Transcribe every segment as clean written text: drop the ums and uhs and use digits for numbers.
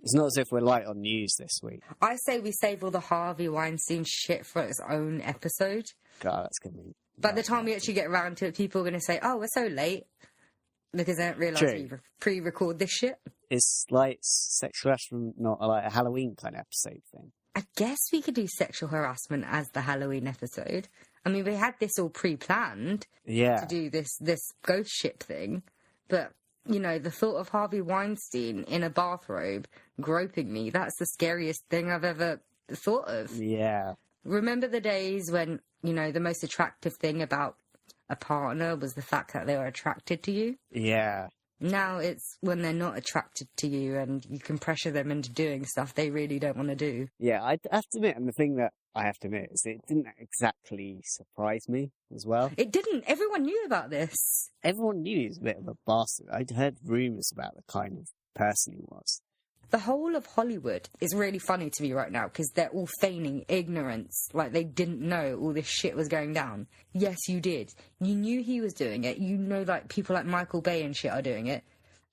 It's not as if we're light on news this week. I say we save all the Harvey Weinstein shit for its own episode. God, that's going to be... By the time we actually get around to it, people are going to say, oh, we're so late. Because they don't realise we pre-record this shit. Is, like, sexual harassment not like a Halloween kind of episode thing? I guess we could do sexual harassment as the Halloween episode. I mean, we had this all pre-planned to do this ghost ship thing. But, you know, the thought of Harvey Weinstein in a bathrobe groping me, that's the scariest thing I've ever thought of. Yeah. Remember the days when, you know, the most attractive thing about a partner was the fact that they were attracted to you? Yeah. Now it's when they're not attracted to you and you can pressure them into doing stuff they really don't want to do. Yeah, I have to admit, and the thing that I have to admit is it didn't exactly surprise me as well. It didn't. Everyone knew about this. Everyone knew he was a bit of a bastard. I'd heard rumours about the kind of person he was. The whole of Hollywood is really funny to me right now because they're all feigning ignorance, like they didn't know all this shit was going down. Yes, you did. You knew he was doing it. You know, like, people like Michael Bay and shit are doing it.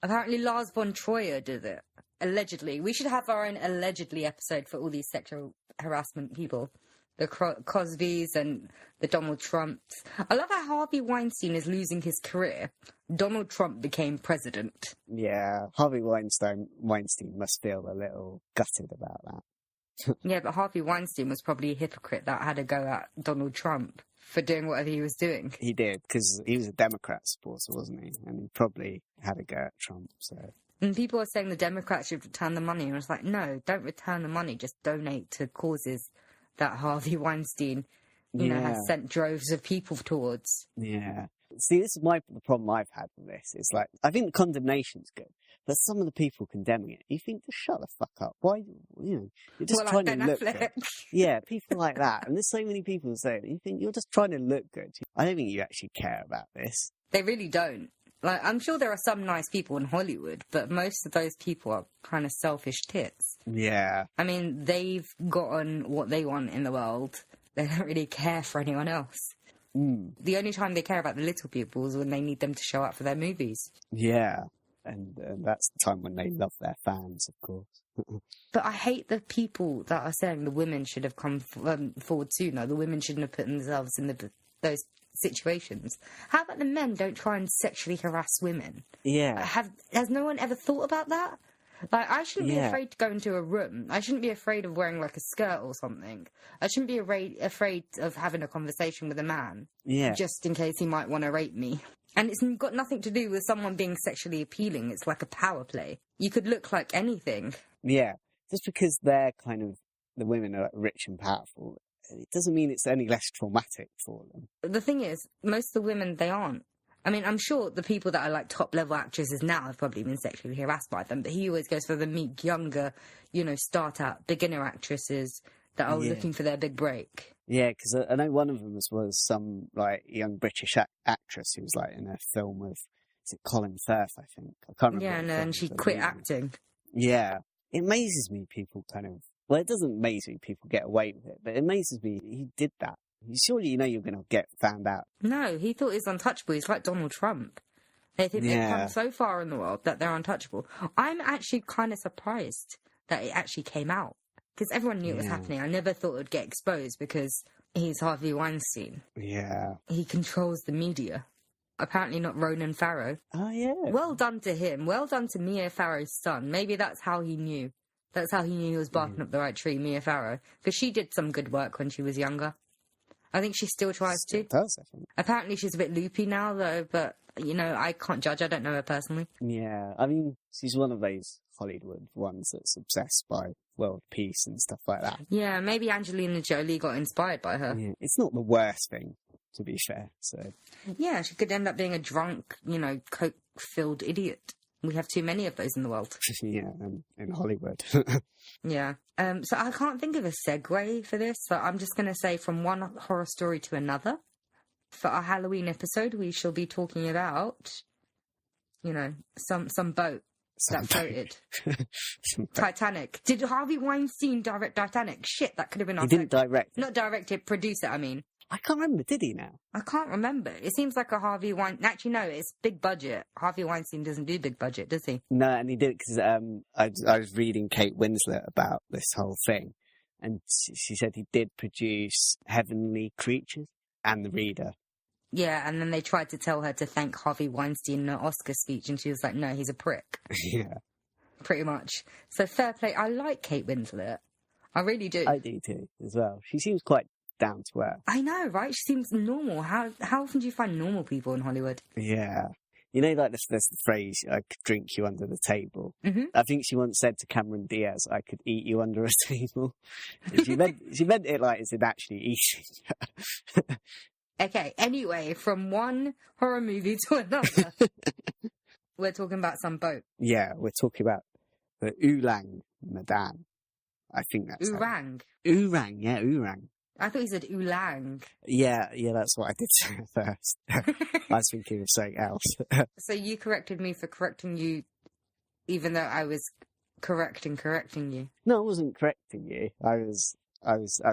Apparently Lars von Trier did it. Allegedly. We should have our own allegedly episode for all these sexual harassment people. The Cosbys and the Donald Trumps. I love how Harvey Weinstein is losing his career. Donald Trump became president. Yeah, Harvey Weinstein must feel a little gutted about that. Yeah, but Harvey Weinstein was probably a hypocrite that had a go at Donald Trump for doing whatever he was doing. He did, because he was a Democrat supporter, wasn't he? And he probably had a go at Trump, so... And people are saying the Democrats should return the money. And I was like, no, don't return the money. Just donate to causes that Harvey Weinstein, you know, has sent droves of people towards. Yeah. See, this is the problem I've had with this. It's like, I think the condemnation's good, but some of the people condemning it, you think, just shut the fuck up. Why, you know, you're just trying to look good. Yeah, people like that. And there's so many people saying, you think you're just trying to look good. I don't think you actually care about this. They really don't. Like, I'm sure there are some nice people in Hollywood, but most of those people are kind of selfish tits. Yeah. I mean, they've gotten what they want in the world. They don't really care for anyone else. Mm. The only time they care about the little people is when they need them to show up for their movies. Yeah. And that's the time when they love their fans, of course. But I hate the people that are saying the women should have come forward sooner. The women shouldn't have put themselves in those situations. How about the men don't try and sexually harass women? Yeah. Has no one ever thought about that? Like, I shouldn't be afraid to go into a room. I shouldn't be afraid of wearing, like, a skirt or something. I shouldn't be afraid of having a conversation with a man. Yeah. Just in case he might want to rape me. And it's got nothing to do with someone being sexually appealing. It's like a power play. You could look like anything. Yeah. Just because they're kind of, the women are rich and powerful, it doesn't mean it's any less traumatic for them. The thing is, most of the women, they aren't. I mean, I'm sure the people that are like top-level actresses now have probably been sexually harassed by them, but he always goes for the meek, younger, you know, start-out, beginner actresses that are looking for their big break. Yeah, because I know one of them was some, like, young British actress who was, like, in a film with, is it Colin Firth, I think? I can't remember. Yeah, and she quit acting. Yeah. It amazes me people kind of... Well, it doesn't amaze me people get away with it, but it amazes me he did that. Surely you know you're going to get found out. No, he thought he's untouchable. He's like Donald Trump. They think they've come so far in the world that they're untouchable. I'm actually kind of surprised that it actually came out. Because everyone knew it was happening. I never thought it would get exposed because he's Harvey Weinstein. Yeah. He controls the media. Apparently not Ronan Farrow. Oh, yeah. Well done to him. Well done to Mia Farrow's son. Maybe that's how he knew. That's how he knew he was barking up the right tree, Mia Farrow. Because she did some good work when she was younger. I think she still tries to. Does, I think. Apparently she's a bit loopy now, though, but, you know, I can't judge. I don't know her personally. Yeah, I mean, she's one of those Hollywood ones that's obsessed by world peace and stuff like that. Yeah, maybe Angelina Jolie got inspired by her. Yeah, it's not the worst thing, to be fair, so... Yeah, she could end up being a drunk, you know, coke-filled idiot. We have too many of those in the world. Yeah, in Hollywood. Yeah. So I can't think of a segue for this, so I'm just going to say from one horror story to another. For our Halloween episode, we shall be talking about, you know, some boat that floated. Titanic. Did Harvey Weinstein direct Titanic? Shit, that could have been our... He didn't direct it. Not direct it, produce it, I mean. I can't remember, did he now? I can't remember. It seems like a Harvey Weinstein... Actually, no, it's big budget. Harvey Weinstein doesn't do big budget, does he? No, and he did it because I was reading Kate Winslet about this whole thing, and she said he did produce Heavenly Creatures and The Reader. Yeah, and then they tried to tell her to thank Harvey Weinstein in an Oscar speech, and she was like, no, he's a prick. Yeah. Pretty much. So fair play. I like Kate Winslet. I really do. I do too, as well. She seems quite down to earth. I know, right? She seems normal. How often do you find normal people in Hollywood? Yeah. You know, like there's the phrase, I could drink you under the table. Mm-hmm. I think she once said to Cameron Diaz, I could eat you under a table. she meant it like as in actually eating. Okay, anyway, from one horror movie to another, we're talking about some boat. Yeah, we're talking about the Ourang Medan. I think that's Ourang. Ourang, yeah, Ourang. I thought you said Oulang. Yeah, that's what I did say at first. I was thinking of something else. So you corrected me for correcting you, even though I was correcting you. No, I wasn't correcting you. I was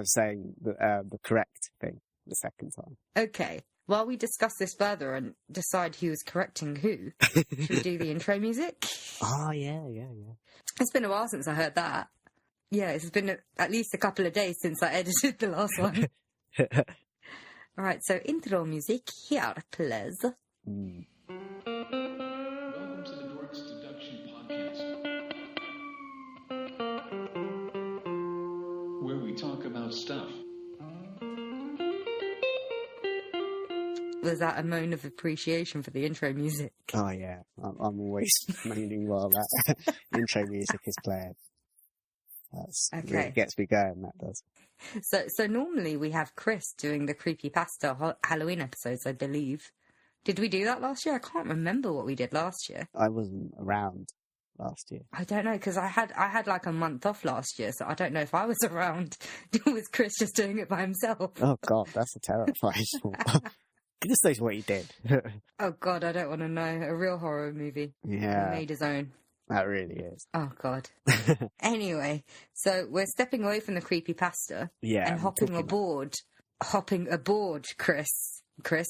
saying the correct thing the second time. Okay. While we discuss this further and decide who is correcting who, should we do the intro music? Oh, yeah. It's been a while since I heard that. Yeah, it's been at least a couple of days since I edited the last one. All right, so intro music here, please. Welcome to the Dorks Deduction Podcast, where we talk about stuff. Was that a moan of appreciation for the intro music? Oh, yeah. I'm always moaning while that intro music is playing. That's okay. It gets me going, that does. So normally we have Chris doing the creepypasta Halloween episodes, I believe. Did we do that last year? I can't remember what we did last year. I wasn't around last year. I don't know, because I had like a month off last year, so I don't know if I was around. Was Chris just doing it by himself? Oh, God, that's a terrifying thought. Just knows what he did. Oh, God, I don't want to know. A real horror movie. Yeah. He made his own. That really is. Oh, God. Anyway, so we're stepping away from the creepypasta. Yeah. And hopping aboard, Chris.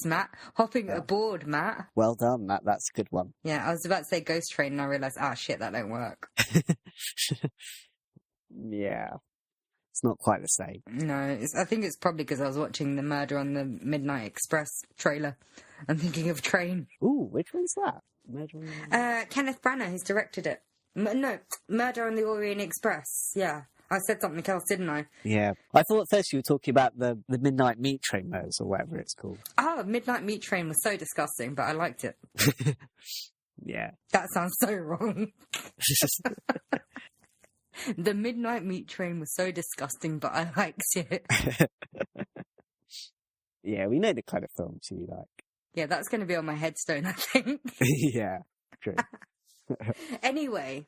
Matt. Aboard, Matt. Well done. That's a good one. Yeah, I was about to say Ghost Train and I realised, shit, that don't work. Yeah. It's not quite the same. No, I think it's probably because I was watching the Murder on the Midnight Express trailer. I'm thinking of Train. Ooh, which one's that? Kenneth Branagh, who's directed it. No, Murder on the Orient Express. Yeah, I said something else, didn't I? Yeah. I thought at first you were talking about the Midnight Meat Train murders or whatever it's called. Oh, Midnight Meat Train was so disgusting, but I liked it. Yeah. That sounds so wrong. The Midnight Meat Train was so disgusting, but I liked it. Yeah, we know the kind of films you like. Yeah, that's going to be on my headstone, I think. Yeah, true. Anyway,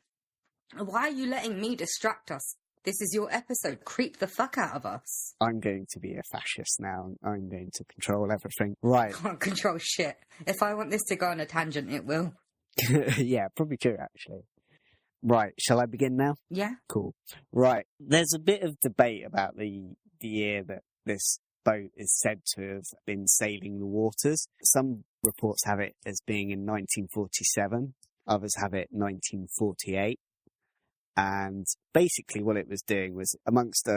why are you letting me distract us? This is your episode. Creep the fuck out of us. I'm going to be a fascist now. I'm going to control everything. Right. I can't control shit. If I want this to go on a tangent, it will. Yeah, probably true, actually. Right, shall I begin now? Yeah. Cool. Right, there's a bit of debate about the year that this boat is said to have been sailing the waters. Some reports have it as being in 1947, others have it 1948. And basically what it was doing was, amongst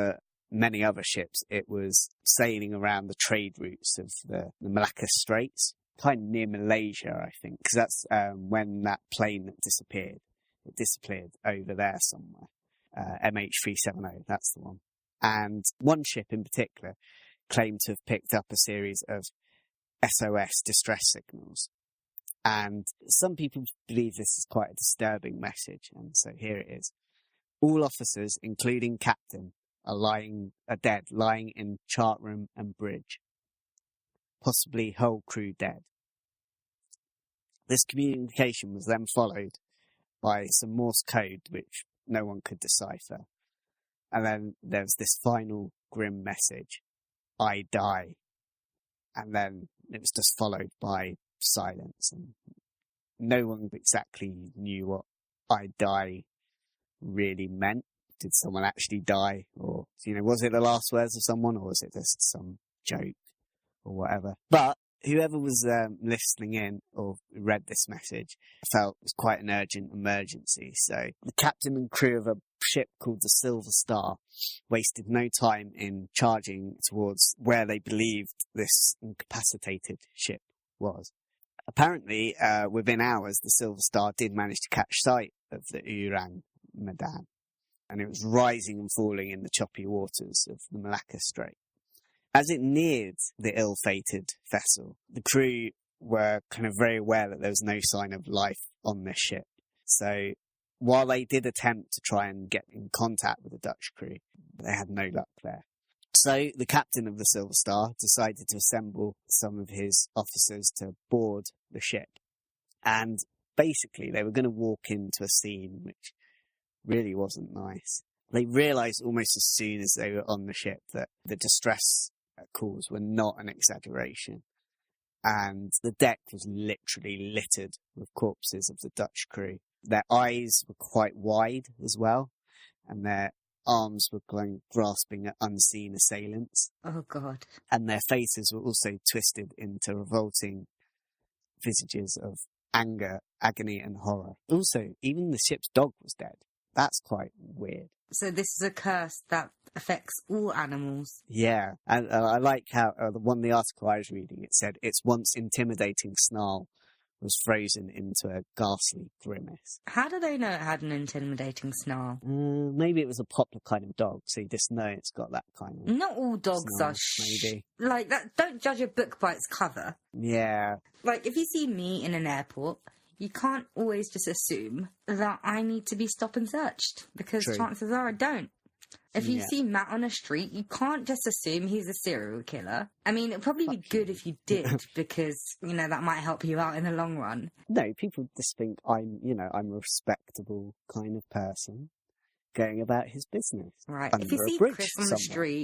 many other ships, it was sailing around the trade routes of the Malacca Straits, kind of near Malaysia, I think, because that's when that plane disappeared. It disappeared over there somewhere. MH370, that's the one. And one ship in particular claimed to have picked up a series of SOS distress signals. And some people believe this is quite a disturbing message, and so here it is. All officers, including captain, are dead, lying in chart room and bridge. Possibly whole crew dead. This communication was then followed by some Morse code, which no one could decipher. And then there was this final grim message, I die. And then it was just followed by silence. And no one exactly knew what I die really meant. Did someone actually die? Or, was it the last words of someone, or was it just some joke? or whatever. But whoever was listening in or read this message felt it was quite an urgent emergency. So the captain and crew of a ship called the Silver Star wasted no time in charging towards where they believed this incapacitated ship was. Apparently, within hours, the Silver Star did manage to catch sight of the Ourang Medan, and it was rising and falling in the choppy waters of the Malacca Strait. As it neared the ill-fated vessel, the crew were kind of very aware that there was no sign of life on this ship. So while they did attempt to try and get in contact with the Dutch crew, they had no luck there. So the captain of the Silver Star decided to assemble some of his officers to board the ship. And basically they were going to walk into a scene which really wasn't nice. They realised almost as soon as they were on the ship that the distress calls were not an exaggeration. And the deck was literally littered with corpses of the Dutch crew. Their eyes were quite wide as well, and their arms were grasping at unseen assailants. Oh, God. And their faces were also twisted into revolting visages of anger, agony, and horror. Also, even the ship's dog was dead. That's quite weird. So this is a curse that affects all animals. Yeah, and I like how the article I was reading, it said its once intimidating snarl was frozen into a ghastly grimace. How do they know it had an intimidating snarl? Maybe it was a popular kind of dog, so you just know it's got that kind of... Not all dogs snarl, are maybe. like that. Don't judge a book by its cover. Yeah. Like, if you see me in an airport, you can't always just assume that I need to be stop and searched, because True. chances are I don't. If you see Matt on a street, you can't just assume he's a serial killer. I mean, it'd probably be good if you did, because, that might help you out in the long run. No, people just think I'm a respectable kind of person going about his business. Right. Under If you a see bridge Chris on the somewhere.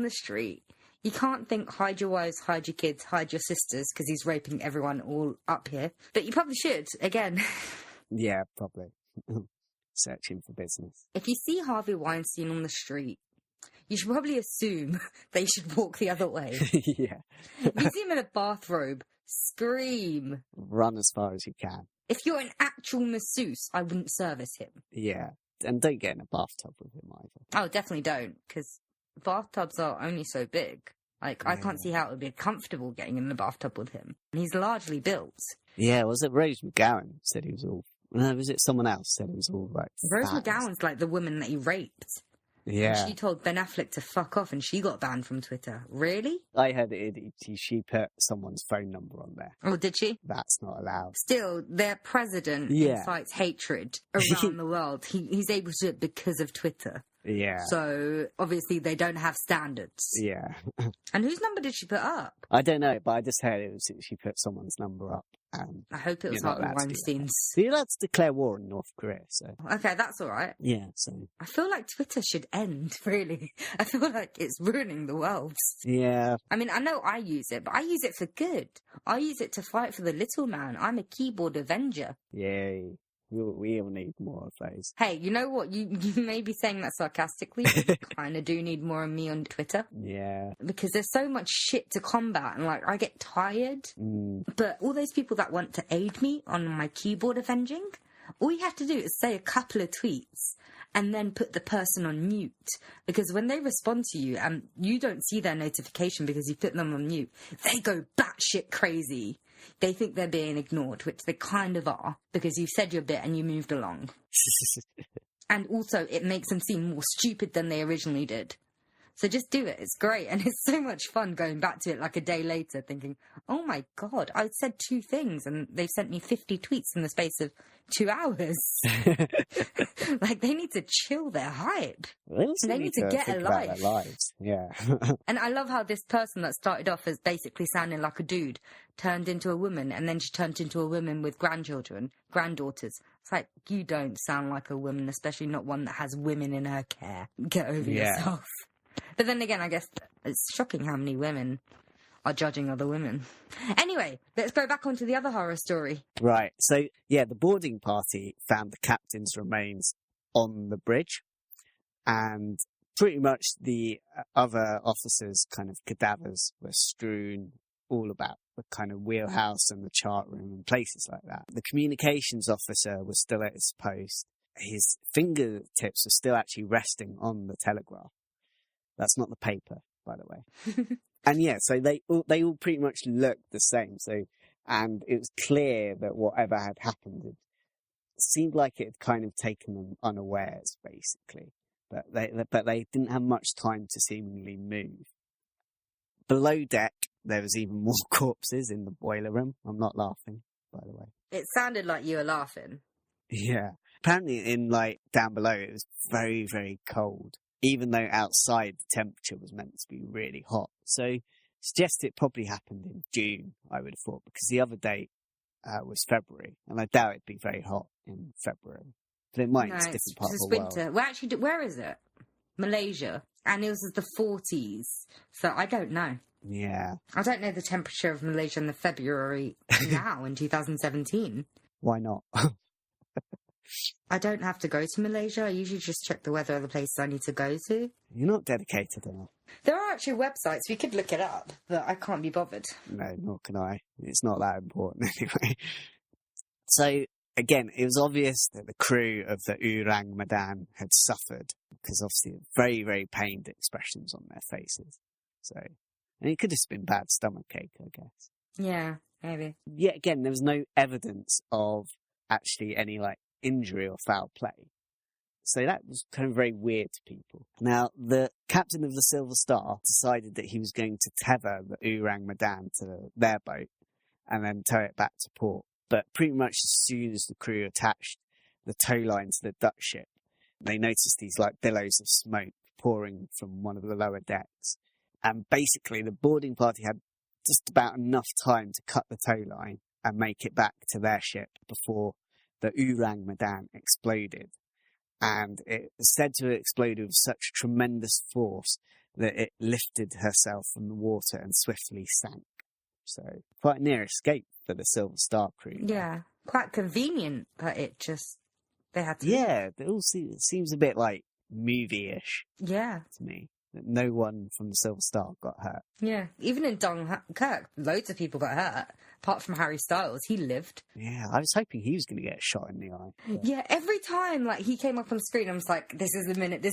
street, you can't think, hide your wives, hide your kids, hide your sisters, because he's raping everyone all up here. But you probably should, again. Yeah, probably. Searching for business. If you see Harvey Weinstein on the street, you should probably assume that you should walk the other way. Yeah. If you see him in a bathrobe, scream. Run as far as you can. If you're an actual masseuse, I wouldn't service him. Yeah. And don't get in a bathtub with him either. Oh, definitely don't, because bathtubs are only so big. Like, I can't see how it would be comfortable getting in the bathtub with him. And he's largely built. Yeah, was it Rose McGowan said he was all... No, was it someone else said it was all right? Rose McGowan's like the woman that he raped. Yeah. And she told Ben Affleck to fuck off and she got banned from Twitter. Really? I heard she put someone's phone number on there. Oh, did she? That's not allowed. Still, their president incites hatred around the world. He's able to do it because of Twitter. Yeah. So, obviously, they don't have standards. Yeah. And whose number did she put up? I don't know, but I just heard she put someone's number up. I hope it was Harvey Weinstein's. You're allowed to declare war on North Korea, so... Okay, that's all right. Yeah, so... I feel like Twitter should end, really. I feel like it's ruining the world. Yeah. I mean, I know I use it, but I use it for good. I use it to fight for the little man. I'm a keyboard avenger. Yay. We all need more of those. Hey, you know what? You may be saying that sarcastically, but you kind of do need more of me on Twitter. Yeah. Because there's so much shit to combat, and, I get tired. But all those people that want to aid me on my keyboard avenging, all you have to do is say a couple of tweets and then put the person on mute. Because when they respond to you and you don't see their notification because you put them on mute, they go batshit crazy. They think they're being ignored, which they kind of are, because you've said your bit and you moved along. And also, it makes them seem more stupid than they originally did. So just do it. It's great. And it's so much fun going back to it like a day later thinking, oh my God, I said 2 things and they've sent me 50 tweets in the space of 2 hours. Like, they need to chill their hype. They need to get a life. Their lives. Yeah. And I love how this person that started off as basically sounding like a dude turned into a woman, and then she turned into a woman with granddaughters. It's like, you don't sound like a woman, especially not one that has women in her care. Get over yourself. But then again, I guess it's shocking how many women are judging other women. Anyway, let's go back onto the other horror story. Right. So, yeah, the boarding party found the captain's remains on the bridge, and pretty much the other officers' kind of cadavers were strewn all about the kind of wheelhouse and the chart room and places like that. The communications officer was still at his post. His fingertips were still actually resting on the telegraph. That's not the paper, by the way. And yeah, so they all pretty much looked the same. So, and it was clear that whatever had happened, it seemed like it had kind of taken them unawares, basically. But they didn't have much time to seemingly move. Below deck, there was even more corpses in the boiler room. I'm not laughing, by the way. It sounded like you were laughing. Yeah. Apparently down below, it was very, very cold, even though outside the temperature was meant to be really hot. So, suggest it probably happened in June, I would have thought, because the other date was February, and I doubt it'd be very hot in February. But it might, it's a different part of the world. Winter. Well, actually, where is it? Malaysia. And it was the 40s, so I don't know. Yeah. I don't know the temperature of Malaysia in the February now in 2017. Why not? I don't have to go to Malaysia. I usually just check the weather of the places I need to go to. You're not dedicated enough. There are actually websites. We could look it up, but I can't be bothered. No, nor can I. It's not that important anyway. So, again, it was obvious that the crew of the Ourang Medan had suffered, because obviously very, very pained expressions on their faces. So, and it could have been bad stomachache, I guess. Yeah, maybe. Yet again, there was no evidence of actually any injury or foul play. So that was kind of very weird to people. Now, the captain of the Silver Star decided that he was going to tether the Ourang Medan to their boat and then tow it back to port. But pretty much as soon as the crew attached the tow line to the Dutch ship, they noticed these billows of smoke pouring from one of the lower decks. And basically the boarding party had just about enough time to cut the tow line and make it back to their ship before the Ourang Medan exploded. And it was said to have exploded with such tremendous force that it lifted herself from the water and swiftly sank. So quite a near escape for the Silver Star crew. Yeah, quite convenient, but they had to. Yeah, it all seems a bit movie-ish. Yeah. To me. That no one from the Silver Star got hurt. Yeah, even in Dunkirk, loads of people got hurt. Apart from Harry Styles, he lived. Yeah, I was hoping he was going to get a shot in the eye. Yeah, every time he came up on screen, I was like, this is the minute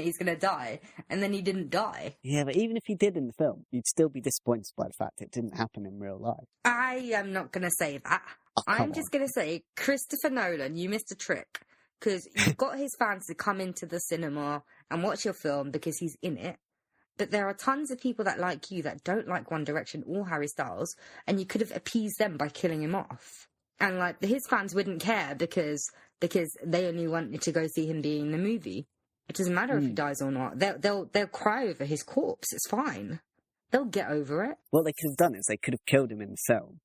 he's going to die. And then he didn't die. Yeah, but even if he did in the film, you'd still be disappointed by the fact it didn't happen in real life. I am not going to say that. Oh, I'm just going to say, Christopher Nolan, you missed a trick. Because you've got his fans to come into the cinema and watch your film because he's in it. But there are tons of people that like you that don't like One Direction or Harry Styles, and you could have appeased them by killing him off. And his fans wouldn't care because they only wanted to go see him being in the movie. It doesn't matter if he dies or not. They'll cry over his corpse. It's fine. They'll get over it. What they could have done is they could have killed him in the film,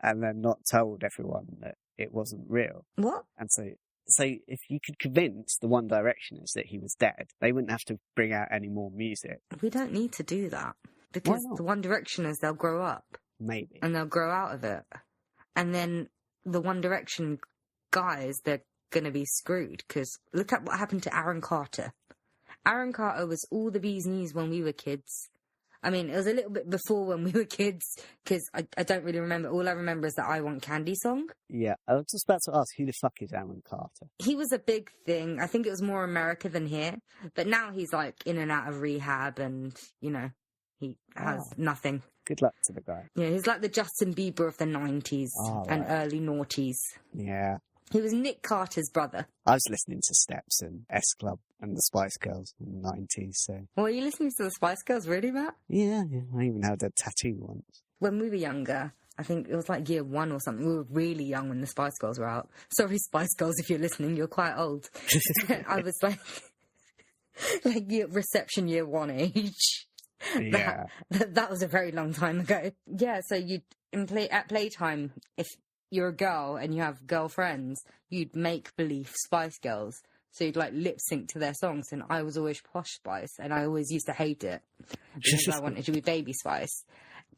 and then not told everyone that it wasn't real. What? And so if you could convince the One Directioners that he was dead, they wouldn't have to bring out any more music. We don't need to do that. Because the One Directioners, they'll grow up. Maybe. And they'll grow out of it. And then the One Direction guys, they're going to be screwed. Because look at what happened to Aaron Carter. Aaron Carter was all the bee's knees when we were kids. I mean, it was a little bit before when we were kids, because I don't really remember. All I remember is the I Want Candy song. Yeah, I was just about to ask, who the fuck is Aaron Carter? He was a big thing. I think it was more America than here. But now he's in and out of rehab and, he has nothing. Good luck to the guy. Yeah, he's like the Justin Bieber of the 90s and early noughties. Yeah. He was Nick Carter's brother. I was listening to Steps and S Club and the Spice Girls in the 90s, so... Were you listening to the Spice Girls, really, Matt? Yeah, I even had a tattoo once. When we were younger, I think it was year 1 or something, we were really young when the Spice Girls were out. Sorry, Spice Girls, if you're listening, you're quite old. I was reception year 1 age. Yeah. That was a very long time ago. Yeah, so at playtime, if you're a girl and you have girlfriends, you'd make believe Spice Girls. So you'd lip sync to their songs, and I was always Posh Spice, and I always used to hate it because I wanted to be Baby Spice.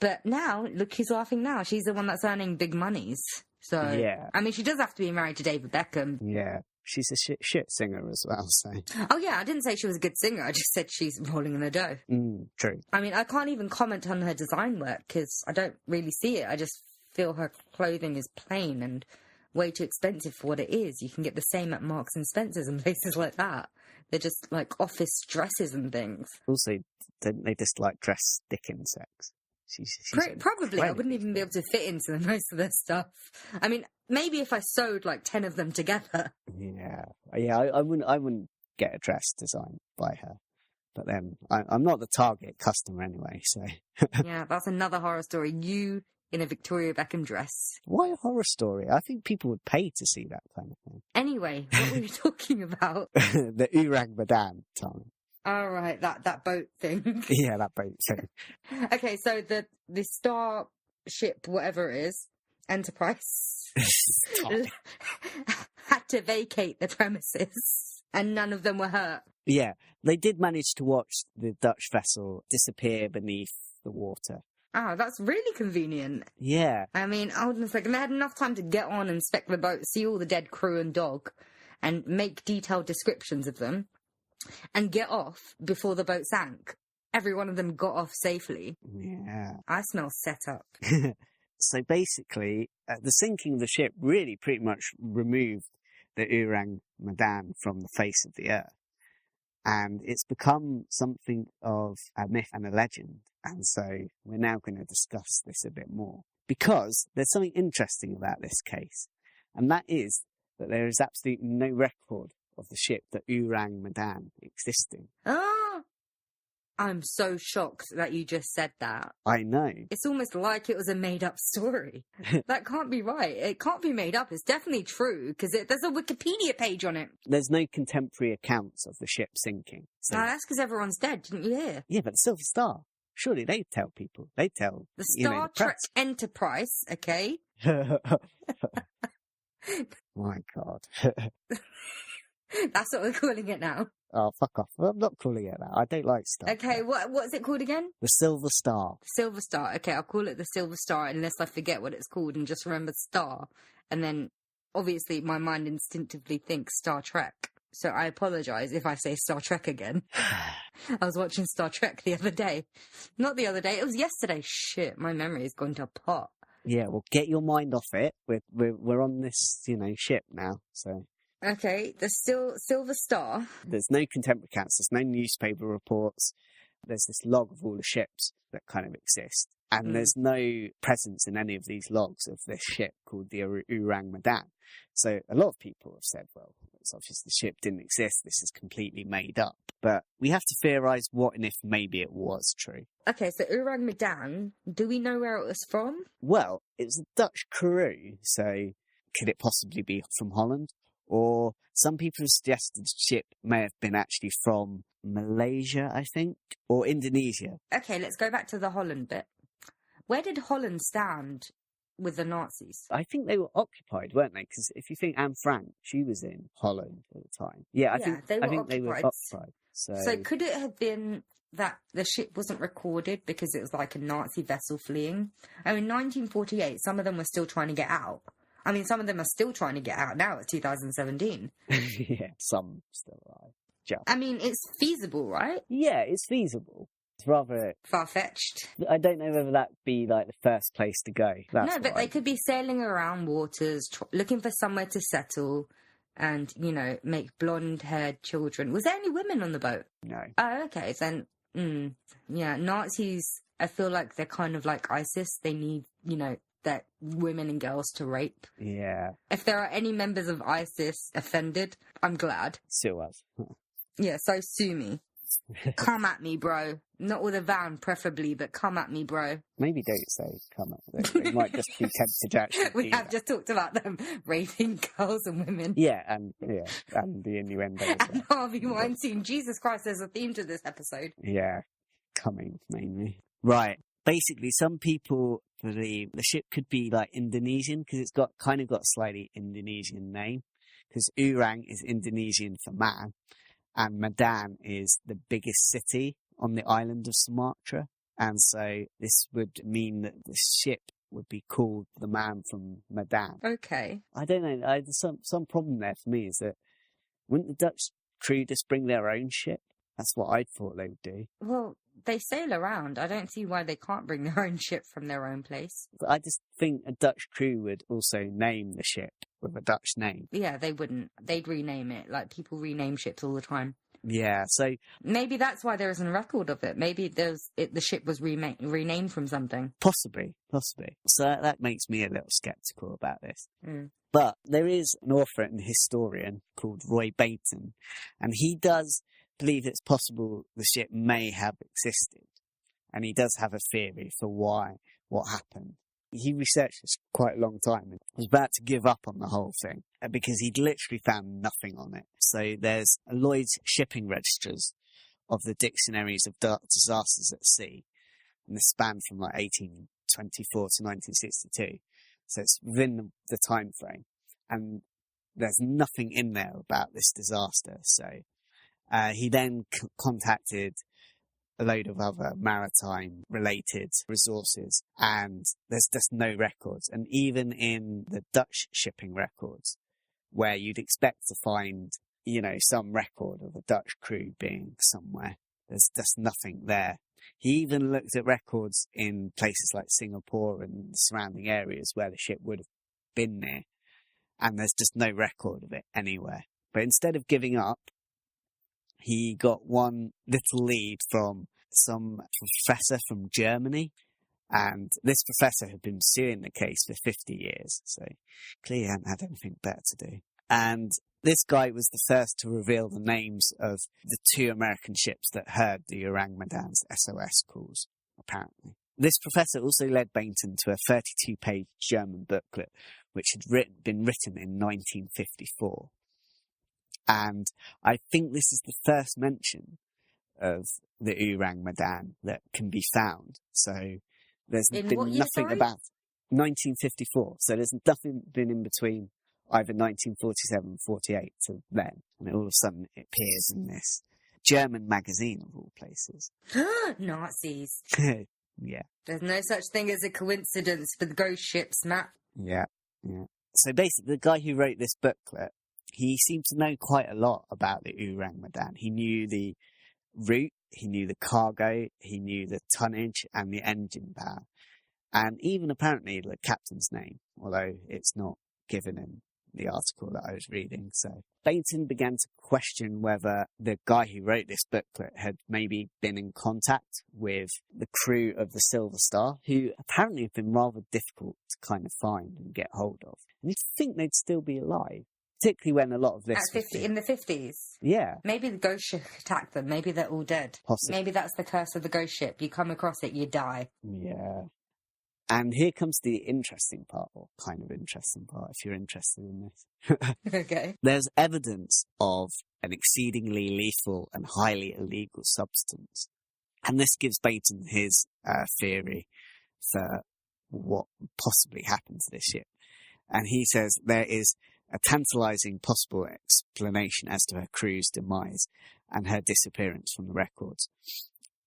But now, look who's laughing now. She's the one that's earning big monies. So, yeah. I mean, she does have to be married to David Beckham. Yeah. she's a shit singer as well, so... Oh, yeah, I didn't say she was a good singer. I just said she's rolling in the dough. True. I mean, I can't even comment on her design work because I don't really see it. I just feel her clothing is plain and way too expensive for what it is. You can get the same at Marks and Spencer's and places like that. They're just like office dresses and things. Also, don't they just like dress dick insects? Probably. I wouldn't even be able to fit into most of their stuff. I mean, maybe if I sewed like 10 of them together. Yeah. I wouldn't get a dress designed by her. But then I'm not the target customer anyway, so. Yeah, that's another horror story. You in a Victoria Beckham dress. Why a horror story? I think people would pay to see that kind of thing. Anyway, what were we talking about? The Ourang Medan time. All right, that boat thing. Yeah, that boat thing. Okay, so the starship, whatever it is, Enterprise, had to vacate the premises, and none of them were hurt. Yeah, they did manage to watch the Dutch vessel disappear beneath the water. Oh, that's really convenient. Yeah. I mean, hold on a second. They had enough time to get on, inspect the boat, see all the dead crew and dog, and make detailed descriptions of them, and get off before the boat sank. Every one of them got off safely. Yeah. I smell setup. So basically, the sinking of the ship really pretty much removed the Ourang Medan from the face of the earth. And it's become something of a myth and a legend. And so we're now going to discuss this a bit more. Because there's something interesting about this case. And that is that there is absolutely no record of the ship, the Ourang Medan, existing. Oh, I'm so shocked that you just said that. I know. It's almost like it was a made-up story. That can't be right. It can't be made up. It's definitely true, because there's a Wikipedia page on it. There's no contemporary accounts of the ship sinking. So... No, that's because everyone's dead, didn't you hear? Yeah, but the Silver Star, surely they'd tell people. They'd tell the Star Trek Enterprise, okay? My God. That's what we're calling it now. Oh, fuck off. I'm not calling it that. I don't like Star Okay, Trek. what's it called again? The Silver Star. Silver Star. Okay, I'll call it the Silver Star unless I forget what it's called and just remember Star. And then, obviously, my mind instinctively thinks Star Trek. So I apologise if I say Star Trek again. I was watching Star Trek the other day. Not the other day, it was yesterday. Shit, my memory has gone to pot. Yeah, well, get your mind off it. We're on this, ship now, so... Okay, the Silver Star. There's no contemporary accounts, there's no newspaper reports. There's this log of all the ships that kind of exist. And there's no presence in any of these logs of this ship called the Ourang Medan. So a lot of people have said, well, it's obvious the ship didn't exist, this is completely made up. But we have to theorise what and if maybe it was true. Okay, so Ourang Medan, do we know where it was from? Well, it was a Dutch crew, so could it possibly be from Holland? Or some people have suggested the ship may have been actually from Malaysia, I think, or Indonesia. Okay, let's go back to the Holland bit. Where did Holland stand with the Nazis? I think they were occupied, weren't they? Because if you think Anne Frank, she was in Holland at the time. Yeah, I think they were occupied. So could it have been that the ship wasn't recorded because it was like a Nazi vessel fleeing? I mean, 1948, some of them were still trying to get out. I mean, some of them are still trying to get out now. It's 2017. Yeah, some still alive. Just. I mean, it's feasible, right? Yeah, it's feasible. It's rather... far-fetched. I don't know whether that'd be, like, the first place to go. No, but they could be sailing around waters, looking for somewhere to settle and, make blonde-haired children. Was there any women on the boat? No. Oh, okay. Then, yeah, Nazis, I feel like they're kind of like ISIS. They need, that women and girls to rape. Yeah. If there are any members of ISIS offended, I'm glad. Sue us. Yeah, so sue me. Come at me, bro. Not with a van, preferably, but come at me, bro. Maybe don't say come at me. They might just be tempted to actually We have just talked about them raping girls and women. Yeah, and the innuendo as well. And Harvey Weinstein. Jesus Christ, there's a theme to this episode. Yeah, coming, mainly. Right. Basically, some people believe the ship could be like Indonesian because it's got a slightly Indonesian name. Because Ourang is Indonesian for man, and Medan is the biggest city on the island of Sumatra. And so this would mean that the ship would be called the Man from Medan. Okay. I don't know. There's some problem there for me is that Wouldn't the Dutch crew just bring their own ship? That's what I thought they would do. Well, they sail around. I don't see why they can't bring their own ship from their own place. But I just think a Dutch crew would also name the ship with a Dutch name. Yeah, they wouldn't. They'd rename it. Like, people rename ships all the time. Yeah, so... Maybe that's why there isn't a record of it. Maybe the ship was renamed from something. Possibly. So that makes me a little sceptical about this. Mm. But there is an author and historian called Roy Baton, and he does believe it's possible the ship may have existed. And he does have a theory for what happened. He researched this quite a long time and was about to give up on the whole thing because he'd literally found nothing on it. So there's Lloyd's shipping registers of the dictionaries of disasters at sea, and this spanned from like 1824 to 1962. So it's within the time frame, and there's nothing in there about this disaster. So he then contacted a load of other maritime related resources, and there's just no records. And even in the Dutch shipping records, where you'd expect to find, some record of a Dutch crew being somewhere, there's just nothing there. He even looked at records in places like Singapore and the surrounding areas where the ship would have been near, and there's just no record of it anywhere. But instead of giving up, he got one little lead from some professor from Germany, and this professor had been pursuing the case for 50 years, so clearly hadn't had anything better to do. And this guy was the first to reveal the names of the 2 American ships that heard the Ourang Medan's SOS calls, apparently. This professor also led Bainton to a 32-page German booklet, which had been written in 1954. And I think this is the first mention of the Ourang Medan that can be found. So there's been nothing about 1954. So there's nothing been in between either 1947 and 48 to then. And all of a sudden it appears in this German magazine of all places. Nazis. Yeah. There's no such thing as a coincidence with ghost ships, Matt. Yeah. So basically the guy who wrote this booklet, he seemed to know quite a lot about the Ourang Medan. He knew the route, he knew the cargo, he knew the tonnage and the engine power, and even apparently the captain's name, although it's not given in the article that I was reading. So Bainton began to question whether the guy who wrote this booklet had maybe been in contact with the crew of the Silver Star, who apparently have been rather difficult to kind of find and get hold of. And you'd think they'd still be alive. Particularly when a lot of this... in the 50s? Yeah. Maybe the ghost ship attacked them. Maybe they're all dead. Possibly. Maybe that's the curse of the ghost ship. You come across it, you die. Yeah. And here comes the interesting part, or kind of interesting part, if you're interested in this. Okay. There's evidence of an exceedingly lethal and highly illegal substance. And this gives Bainton his theory for what possibly happened to this ship. And he says there is a tantalizing possible explanation as to her crew's demise and her disappearance from the records.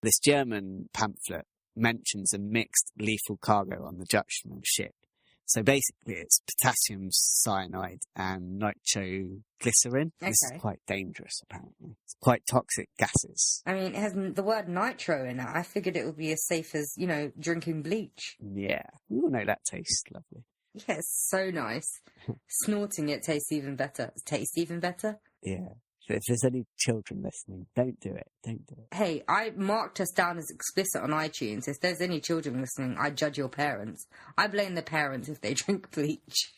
This German pamphlet mentions a mixed lethal cargo on the Dutchman ship. So basically it's potassium cyanide and nitroglycerin. Okay. This is quite dangerous, apparently. It's quite toxic gases. I mean, it has the word nitro in it. I figured it would be as safe as, drinking bleach. Yeah, we all know that tastes lovely. Yeah, it's so nice. Snorting it tastes even better. Tastes even better? Yeah. So if there's any children listening, don't do it. Don't do it. Hey, I marked us down as explicit on iTunes. If there's any children listening, I judge your parents. I blame the parents if they drink bleach.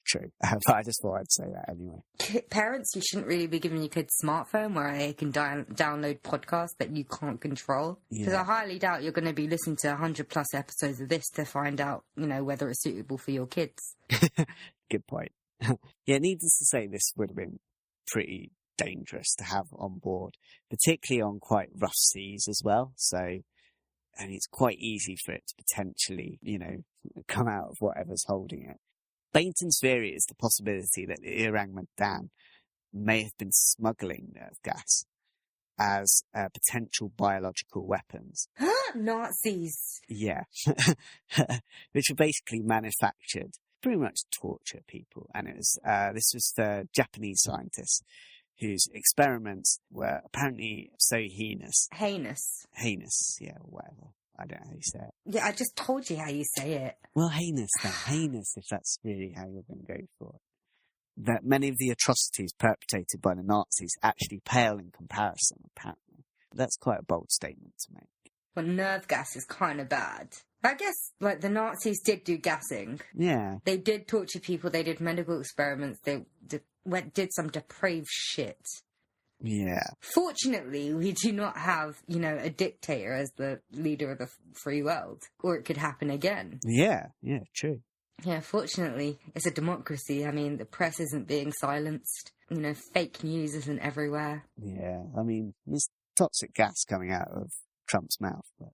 True. But I just thought I'd say that anyway. Parents, you shouldn't really be giving your kids a smartphone where they can download podcasts that you can't control. Because I highly doubt you're going to be listening to 100 plus episodes of this to find out, whether it's suitable for your kids. Good point. Yeah, needless to say, this would have been pretty dangerous to have on board, particularly on quite rough seas as well. So, and it's quite easy for it to potentially, come out of whatever's holding it. Bainton's theory is the possibility that the Ourang Medan may have been smuggling nerve gas as potential biological weapons. Nazis! Yeah. Which were basically manufactured pretty much torture people. And it was this was the Japanese scientists whose experiments were apparently so heinous. Heinous, yeah, or whatever. I don't know how you say it. Yeah, I just told you how you say it. Well, heinous then. Heinous, if that's really how you're going to go for it. That many of the atrocities perpetrated by the Nazis actually pale in comparison, apparently. That's quite a bold statement to make. Well, nerve gas is kind of bad. I guess, like, the Nazis did do gassing. Yeah. They did torture people, they did medical experiments, they did some depraved shit. Yeah. Fortunately, we do not have, a dictator as the leader of the free world. Or it could happen again. Yeah, true. Yeah, fortunately, it's a democracy. I mean, the press isn't being silenced. Fake news isn't everywhere. Yeah, I mean, there's toxic gas coming out of Trump's mouth. But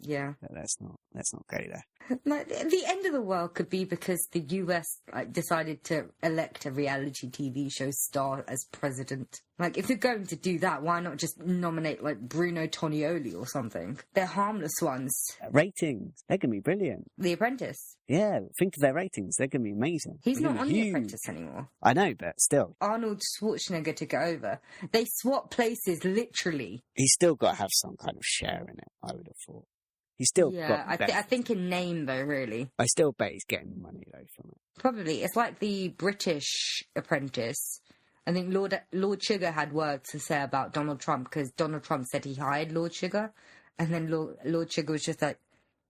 yeah. But let's not go there. Like, the end of the world could be because the US decided to elect a reality TV show star as president. Like, if you're going to do that, why not just nominate, like, Bruno Tonioli or something? They're harmless ones. Ratings, they're going to be brilliant. The Apprentice. Yeah, think of their ratings. They're going to be amazing. He's not on The Apprentice anymore. I know, but still. Arnold Schwarzenegger took it over. They swap places, literally. He's still got to have some kind of share in it, I would have thought. He's still got I think in name, though, really. I still bet he's getting money, though, from it. Probably. It's like the British Apprentice. I think Lord Sugar had words to say about Donald Trump, because Donald Trump said he hired Lord Sugar, and then Lord Sugar was just like,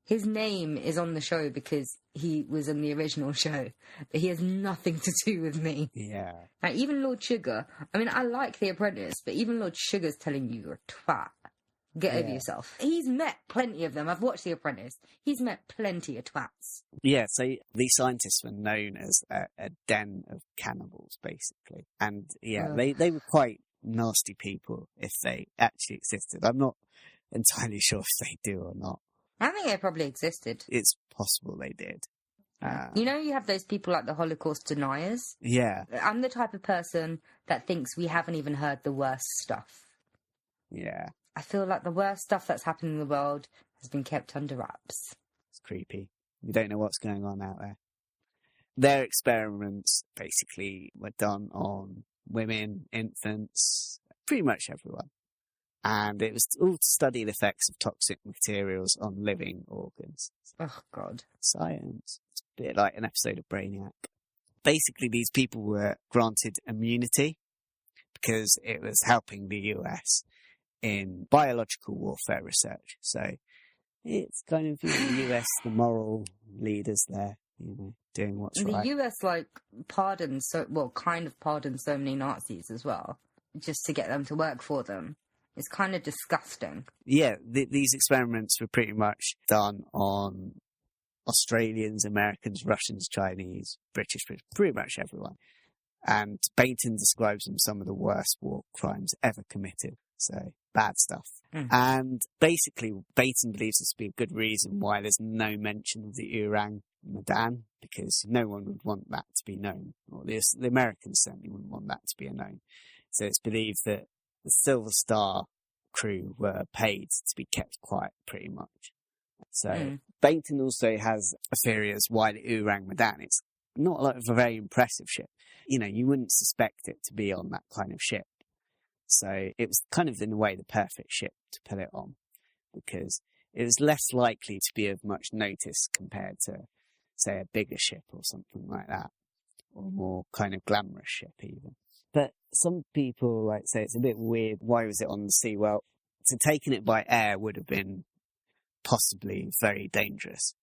his name is on the show because he was in the original show, but he has nothing to do with me. Yeah. Like, even Lord Sugar, I mean, I like The Apprentice, but even Lord Sugar's telling you you're a twat. Get over yourself. He's met plenty of them. I've watched The Apprentice. He's met plenty of twats. Yeah, so these scientists were known as a den of cannibals, basically. And, they were quite nasty people if they actually existed. I'm not entirely sure if they do or not. I think they probably existed. It's possible they did. You have those people like the Holocaust deniers. Yeah. I'm the type of person that thinks we haven't even heard the worst stuff. Yeah. I feel like the worst stuff that's happened in the world has been kept under wraps. It's creepy. We don't know what's going on out there. Their experiments basically were done on women, infants, pretty much everyone. And it was all to study the effects of toxic materials on living organs. Oh, God. Science. It's a bit like an episode of Brainiac. Basically, these people were granted immunity because it was helping the US in biological warfare research. So it's kind of the US, the moral leaders there, doing what's right. The US, pardoned so many Nazis as well, just to get them to work for them. It's kind of disgusting. Yeah, these experiments were pretty much done on Australians, Americans, Russians, Chinese, British, pretty much everyone. And Bainton describes them some of the worst war crimes ever committed. So, bad stuff. And basically, Bainton believes this to be a good reason why there's no mention of the Ourang Medan, because no one would want that to be known. Or the Americans certainly wouldn't want that to be known. So it's believed that the Silver Star crew were paid to be kept quiet, pretty much. So, Bainton also has a theory as why the Ourang Medan, it's not like a very impressive ship. You wouldn't suspect it to be on that kind of ship. So it was kind of, in a way, the perfect ship to put it on, because it was less likely to be of much notice compared to, say, a bigger ship or something like that, or a more kind of glamorous ship even. But some people say it's a bit weird. Why was it on the sea? Well, taking it by air would have been possibly very dangerous.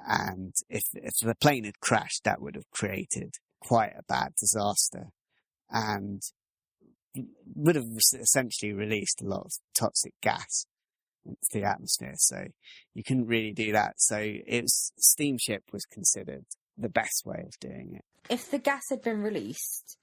And if the plane had crashed, that would have created quite a bad disaster. And would have essentially released a lot of toxic gas into the atmosphere, so you couldn't really do that. So steamship was considered the best way of doing it. If the gas had been released,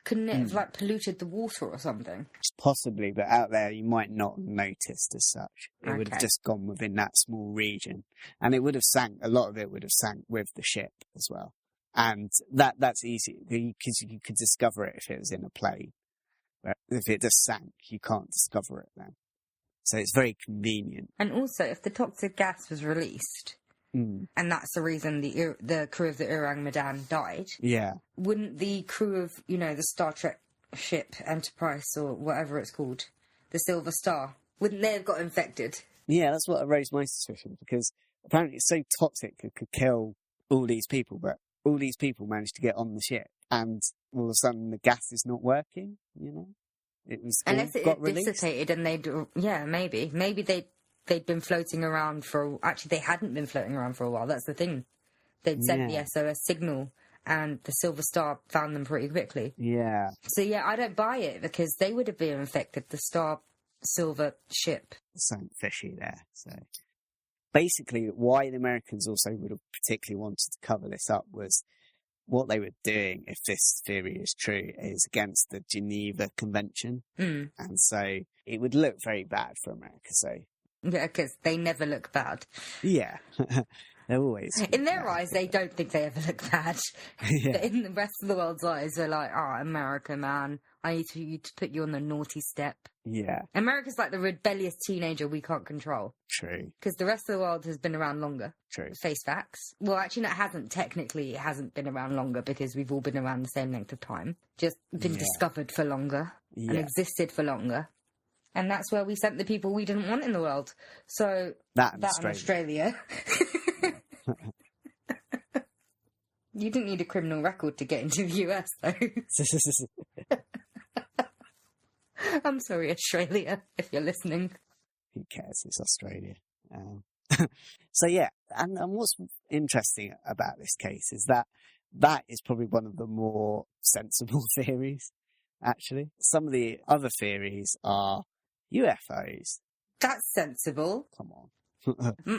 couldn't it have polluted the water or something? Possibly, but out there you might not have noticed as such. It would have just gone within that small region, and it would have sank. A lot of it would have sank with the ship as well, and that's easy because you could discover it if it was in a plane. But if it just sank, you can't discover it then. So it's very convenient. And also, if the toxic gas was released, Mm. And that's the reason the crew of the Ourang Medan died. Yeah. Wouldn't the crew of, the Star Trek ship Enterprise or whatever it's called, the Silver Star, wouldn't they have got infected? Yeah, that's what raised my suspicion, because apparently it's so toxic it could kill all these people, but all these people managed to get on the ship, and all of a sudden the gas is not working, It was unless it got had released. dissipated and maybe they'd been floating around actually they hadn't been floating around for a while. That's the thing. They'd sent the SOS signal and the Silver Star found them pretty quickly. Yeah. So yeah, I don't buy it, because they would have been infected, the Silver ship. Something fishy there. So basically why the Americans also would have particularly wanted to cover this up was what they were doing, if this theory is true, is against the Geneva Convention. Mm. And so it would look very bad for America. So Yeah, because they never look bad. yeah, they're always... In their eyes, they don't think they ever look bad. Yeah. But in the rest of the world's eyes, they're like, America, man, I need to put you on the naughty step. Yeah. America's like the rebellious teenager we can't control. True. Because the rest of the world has been around longer. True. Face facts. Well, actually, no, it hasn't. Technically, it hasn't been around longer, because we've all been around the same length of time. Just been discovered for longer and existed for longer. And that's where we sent the people we didn't want in the world. So That and Australia. You didn't need a criminal record to get into the US, though. I'm sorry, Australia, if you're listening. Who cares? It's Australia. So yeah, and what's interesting about this case is that is probably one of the more sensible theories, actually. Some of the other theories are UFOs. That's sensible. Come on.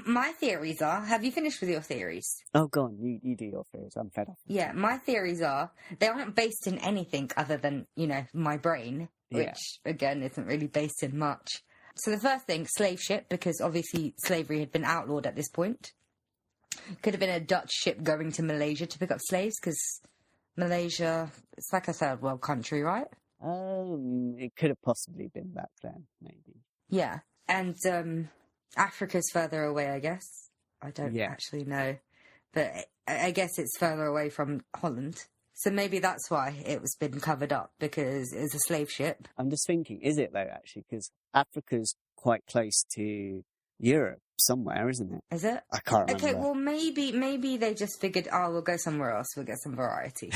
My theories are... Have you finished with your theories? Oh, go on. You do your theories. I'm fed up. Yeah, my theories are... They aren't based in anything other than, my brain, which, again, isn't really based in much. So the first thing, slave ship, because obviously slavery had been outlawed at this point. Could have been a Dutch ship going to Malaysia to pick up slaves, because Malaysia, it's like a third world country, right? It could have possibly been back then, maybe. Yeah, and Africa's further away, I guess. I don't actually know, but I guess it's further away from Holland. So maybe that's why it was been covered up, because it's a slave ship. I'm just thinking, is it though, actually? Because Africa's quite close to Europe somewhere, isn't it? Is it? I can't remember. Okay, well, maybe they just figured, we'll go somewhere else, we'll get some variety.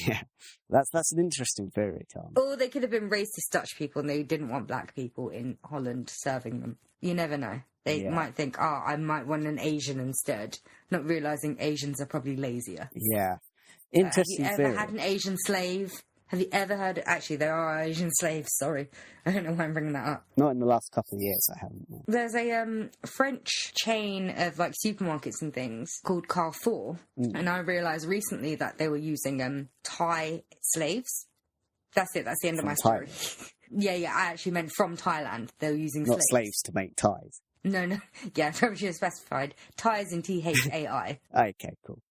Yeah, that's an interesting theory, Tom. Or they could have been racist Dutch people and they didn't want black people in Holland serving them. You never know. They might think, I might want an Asian instead, not realising Asians are probably lazier. Yeah. Interesting Have you ever had an Asian slave? Have you ever heard... Actually, there are Asian slaves, sorry. I don't know why I'm bringing that up. Not in the last couple of years, I haven't. No. There's a French chain of supermarkets and things called Carrefour, and I realised recently that they were using Thai slaves. That's it, that's the end of my story. Yeah, I actually meant from Thailand. They were using Not slaves to make ties. No. Yeah, probably should have specified. Ties in THAI. Okay, cool.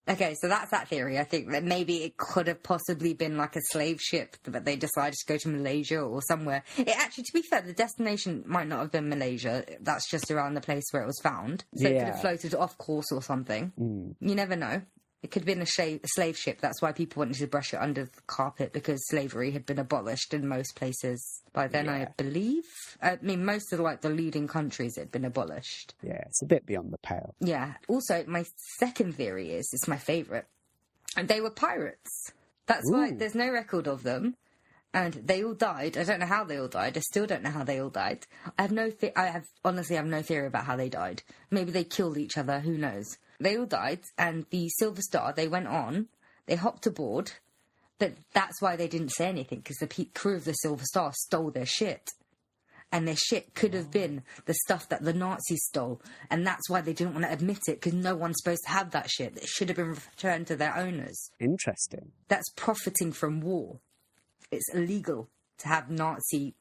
Okay, so that's that theory. I think that maybe it could have possibly been like a slave ship, but they decided to go to Malaysia or somewhere. It actually, to be fair, the destination might not have been Malaysia. That's just around the place where it was found. So it could have floated off course or something. You never know. It could have been a slave ship. That's why people wanted to brush it under the carpet, because slavery had been abolished in most places by then, I believe. I mean, most of the leading countries had been abolished. Yeah, it's a bit beyond the pale. Yeah. Also, my second theory is, it's my favourite, and they were pirates. That's why there's no record of them. And they all died. I don't know how they all died. I still don't know how they all died. I honestly have no theory about how they died. Maybe they killed each other. Who knows? They all died, and the Silver Star, they went on, they hopped aboard, but that's why they didn't say anything, because the crew of the Silver Star stole their shit. And their shit could have been the stuff that the Nazis stole, and that's why they didn't want to admit it, because no one's supposed to have that shit. It should have been returned to their owners. Interesting. That's profiting from war. It's illegal to have Nazi,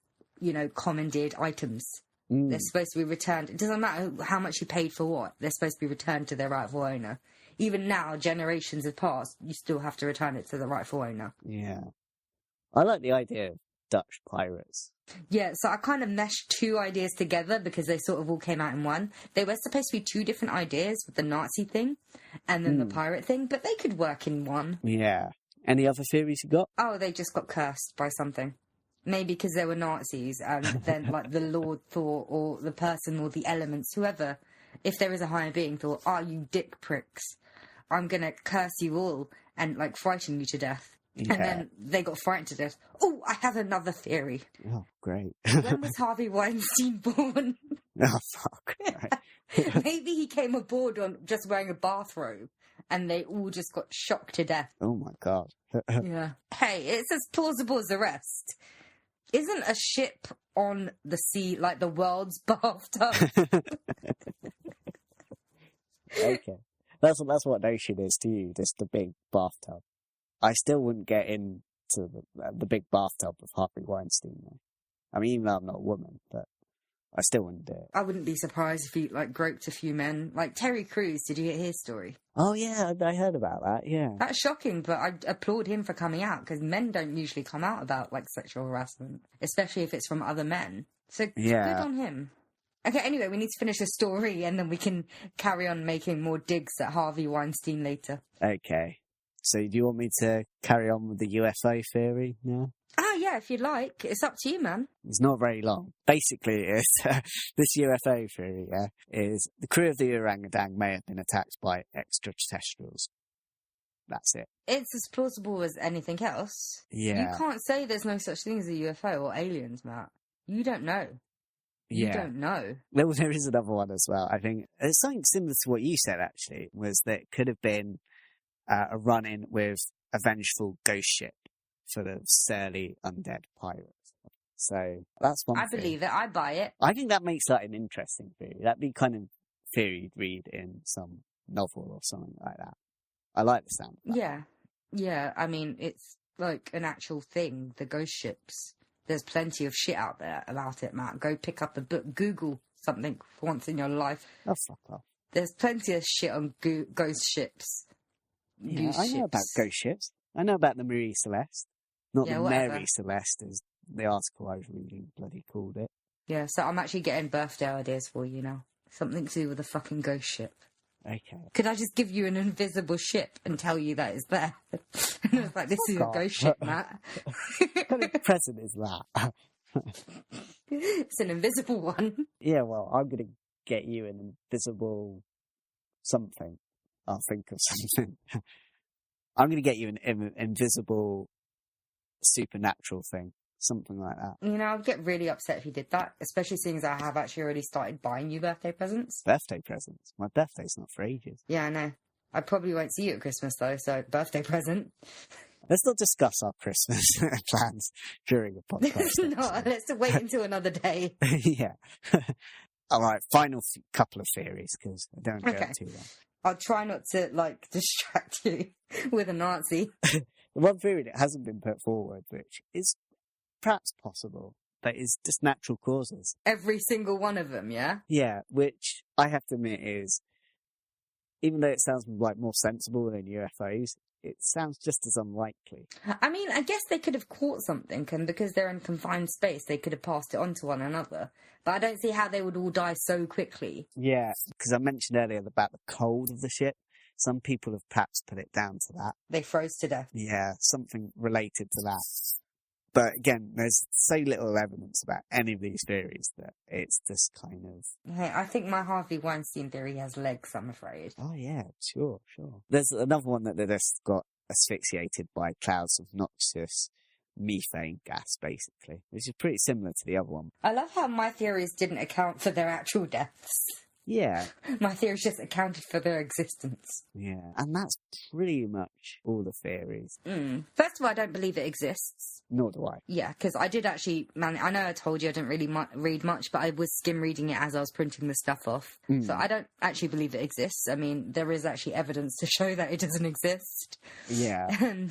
commandeered items. They're supposed to be returned. It doesn't matter how much you paid for what. They're supposed to be returned to their rightful owner. Even now, generations have passed, you still have to return it to the rightful owner. Yeah. I like the idea of Dutch pirates. Yeah, so I kind of meshed two ideas together because they sort of all came out in one. They were supposed to be two different ideas with the Nazi thing and then the pirate thing, but they could work in one. Yeah. Any other theories you got? Oh, they just got cursed by something. Maybe because they were Nazis and then, like, the Lord thought, or the person or the elements, whoever, if there is a higher being, thought, you dick pricks, I'm going to curse you all and, like, frighten you to death. Yeah. And then they got frightened to death. Oh, I have another theory. Oh, great. When was Harvey Weinstein born? Oh, fuck. Right. Maybe he came aboard on just wearing a bathrobe and they all just got shocked to death. Oh, my God. Yeah. Hey, it's as plausible as the rest. Isn't a ship on the sea like the world's bathtub? Okay. That's what ocean is to you, just the big bathtub. I still wouldn't get into the big bathtub of Harvey Weinstein, though. I mean, even though I'm not a woman, but I still wouldn't do it. I wouldn't be surprised if he, like, groped a few men. Like, Terry Crews, did you hear his story? Oh, yeah, I heard about that, yeah. That's shocking, but I applaud him for coming out, because men don't usually come out about, like, sexual harassment, especially if it's from other men. So, good on him. Okay, anyway, we need to finish the story, and then we can carry on making more digs at Harvey Weinstein later. Okay. So do you want me to carry on with the UFO theory now? Yeah, if you'd like. It's up to you, man. It's not very long. Basically, it's, this UFO theory is the crew of the Ourang Medan may have been attacked by extraterrestrials. That's it. It's as plausible as anything else. Yeah. You can't say there's no such thing as a UFO or aliens, Matt. You don't know. You don't know. There is another one as well. I think it's something similar to what you said, actually, was that it could have been a run-in with a vengeful ghost ship full of surly undead pirates. So that's one I believe it. I buy it. I think that makes that an interesting theory. That'd be kind of theory you'd read in some novel or something like that. I like the sound of that. Yeah. Yeah, I mean, it's like an actual thing, the ghost ships. There's plenty of shit out there about it, Matt. Go pick up a book. Google something for once in your life. Oh, fuck off. There's plenty of shit on ghost ships. Yeah, I know about ghost ships. I know about the Marie Celeste. Not the whatever. Mary Celeste, as the article I was reading bloody called it. Yeah, so I'm actually getting birthday ideas for you now. Something to do with a fucking ghost ship. Okay. Could I just give you an invisible ship and tell you that it's there? And it's like, this is a ghost ship, Matt. What kind of present is that? It's an invisible one. Yeah, well, I'm going to get you an invisible something. I'll think of something. I'm going to get you an invisible supernatural thing. Something like that. You know, I'd get really upset if you did that, especially seeing as I have actually already started buying you birthday presents. Birthday presents? My birthday's not for ages. Yeah, I know. I probably won't see you at Christmas, though, so birthday present. Let's not discuss our Christmas plans during the podcast. No, let's wait until another day. Yeah. All right, final couple of theories, because I don't go too long. I'll try not to, like, distract you with a Nazi. The one theory that hasn't been put forward, which is perhaps possible, that is just natural causes. Every single one of them, yeah? Yeah, which I have to admit is, even though it sounds like more sensible than UFOs, it sounds just as unlikely. I mean, I guess they could have caught something, and because they're in confined space, they could have passed it on to one another. But I don't see how they would all die so quickly. Yeah, because I mentioned earlier about the cold of the ship. Some people have perhaps put it down to that. They froze to death. Yeah, something related to that. But again, there's so little evidence about any of these theories that it's just kind of... Hey, I think my Harvey Weinstein theory has legs, I'm afraid. Oh, yeah, sure. There's another one that they just got asphyxiated by clouds of noxious methane gas, basically, which is pretty similar to the other one. I love how my theories didn't account for their actual deaths. Yeah. My theories just accounted for their existence. Yeah, and that's pretty much all the theories. First of all, I don't believe it exists. Nor do I. Yeah, because I did actually, I know I told you I didn't really read much, but I was skim reading it as I was printing the stuff off. So I don't actually believe it exists. I mean, there is actually evidence to show that it doesn't exist. Yeah. And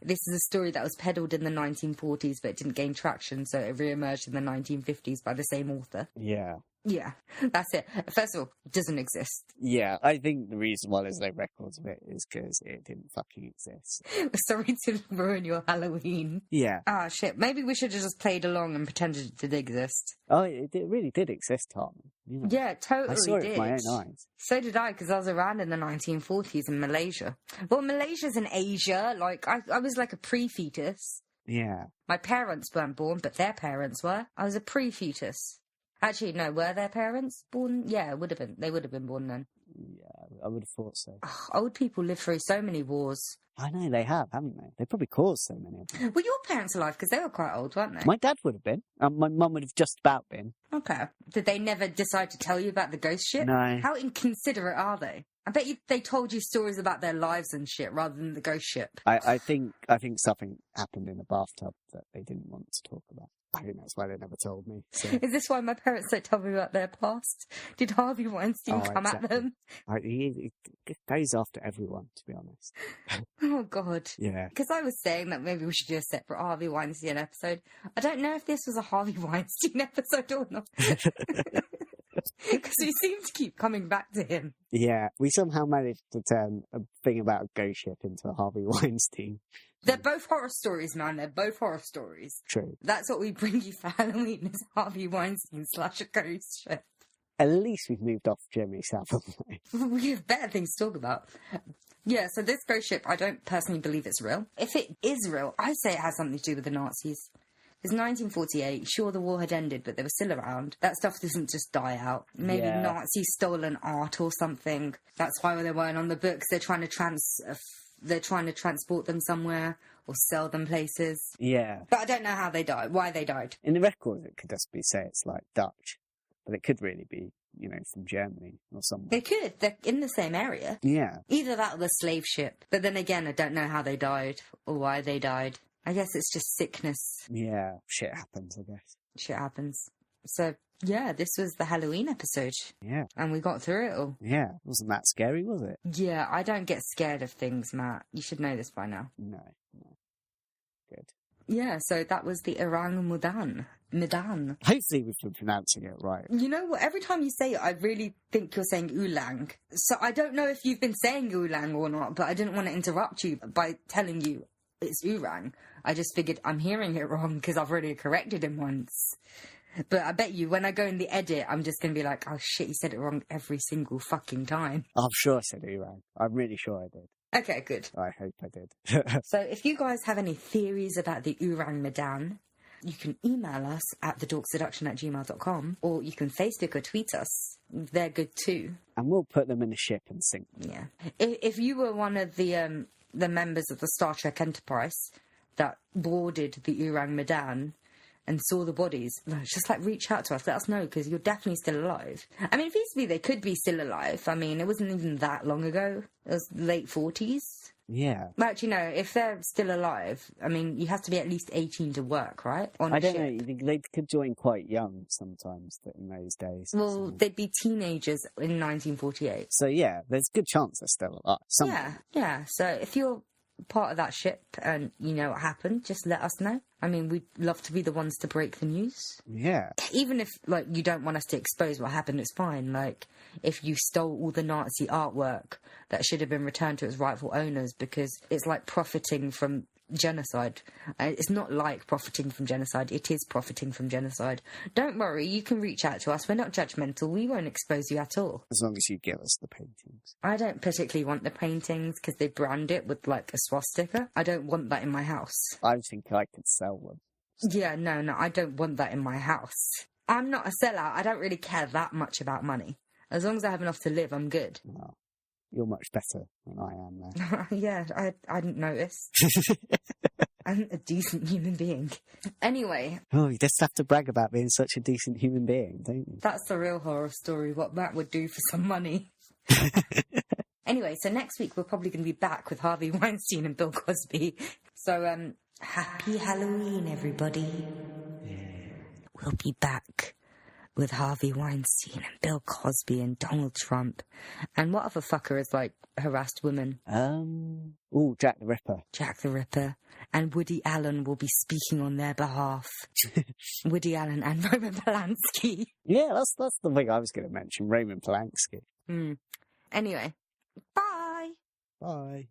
this is a story that was peddled in the 1940s, but it didn't gain traction, so it re-emerged in the 1950s by the same author. Yeah. Yeah, that's it. First of all, it doesn't exist. Yeah, I think the reason why there's no records of it is because it didn't fucking exist. Sorry to ruin your Halloween. Yeah. Ah, shit. Maybe we should have just played along and pretended it did exist. Oh, it really did exist, Tom. You know, Yeah, totally I saw it did. with my own eyes. So did I, because I was around in the 1940s in Malaysia. Well, Malaysia's in Asia. Like, I was like a pre-fetus. Yeah. My parents weren't born, but their parents were. I was a pre-fetus. Actually, no, were their parents born? Yeah, would have been. They would have been born then. Yeah, I would have thought so. Ugh, old people live through so many wars. I know, they have, haven't they? They probably caused so many of them. Were your parents alive? Because they were quite old, weren't they? My dad would have been. My mum would have just about been. Okay. Did they never decide to tell you about the ghost shit? No. How inconsiderate are they? I bet you they told you stories about their lives and shit rather than the ghost ship. I think something happened in the bathtub that they didn't want to talk about. I think that's why they never told me. So. Is this why my parents don't tell me about their past? Did Harvey Weinstein come exactly. at them? He goes after everyone, to be honest. Oh, God. Yeah. Because I was saying that maybe we should do a separate Harvey Weinstein episode. I don't know if this was a Harvey Weinstein episode or not. Because we seem to keep coming back to him. Yeah, we somehow managed to turn a thing about a ghost ship into a Harvey Weinstein. They're both horror stories, man. They're both horror stories. True. That's what we bring you for Halloween is Harvey Weinstein / a ghost ship. At least we've moved off Germany South, haven't we? We have better things to talk about. Yeah, so this ghost ship, I don't personally believe it's real. If it is real, I say it has something to do with the Nazis. It's 1948. Sure, the war had ended, but they were still around. That stuff doesn't just die out. Maybe Nazis stole an art or something. That's why they weren't on the books. They're trying to transport them somewhere or sell them places. Yeah. But I don't know how they died. Why they died. In the record, it could just be say it's like Dutch, but it could really be, from Germany or somewhere. They could. They're in the same area. Yeah. Either that or the slave ship. But then again, I don't know how they died or why they died. I guess it's just sickness. Yeah, shit happens, I guess. Shit happens. So, yeah, this was the Halloween episode. Yeah. And we got through it all. Yeah. Wasn't that scary, was it? Yeah, I don't get scared of things, Matt. You should know this by now. No. Good. Yeah, so that was the Ourang Medan. Hopefully we've been pronouncing it right. You know what? Every time you say it, I really think you're saying Ourang. So I don't know if you've been saying Ourang or not, but I didn't want to interrupt you by telling you it's Ourang. I just figured I'm hearing it wrong because I've already corrected him once. But I bet you when I go in the edit, I'm just going to be like, oh shit, you said it wrong every single fucking time. I'm sure I said Ourang. I'm really sure I did. Okay, good. I hope I did. So if you guys have any theories about the Ourang Medan, you can email us at thedorkseduction@gmail.com or you can Facebook or tweet us. They're good too. And we'll put them in a ship and sink them. Yeah. If you were one of the members of the Star Trek Enterprise that boarded the Ourang Medan and saw the bodies, just reach out to us, let us know, because you're definitely still alive. I mean, feasibly they could be still alive. I mean, it wasn't even that long ago. It was late 40s. Yeah. But actually, no, if they're still alive, I mean, you have to be at least 18 to work, right? I don't know. They could join quite young sometimes in those days. Well, so. They'd be teenagers in 1948. So, yeah, there's a good chance they're still alive. Yeah. So if you're part of that ship and you know what happened, just let us know. I mean, we'd love to be the ones to break the news. Yeah. Even if, you don't want us to expose what happened, it's fine. If you stole all the Nazi artwork, that should have been returned to its rightful owners, because it's like profiting from genocide. It's not like profiting from genocide. It is profiting from genocide. Don't worry, you can reach out to us. We're not judgmental. We won't expose you at all. As long as you give us the paintings. I don't particularly want the paintings because they brand it with a swastika. I don't want that in my house. I think I could sell them. Yeah, no, I don't want that in my house. I'm not a sellout. I don't really care that much about money. As long as I have enough to live, I'm good. Well, you're much better than I am there. Yeah, I didn't notice. I'm a decent human being. Anyway. Oh, you just have to brag about being such a decent human being, don't you? That's the real horror story, what Matt would do for some money. Anyway, so next week we're probably going to be back with Harvey Weinstein and Bill Cosby. So, happy Halloween, everybody. Yeah. We'll be back. with Harvey Weinstein and Bill Cosby and Donald Trump. And what other fucker has, like, harassed women? Jack the Ripper. Jack the Ripper. And Woody Allen will be speaking on their behalf. Woody Allen and Roman Polanski. Yeah, that's the thing I was going to mention, Roman Polanski. Anyway, bye! Bye.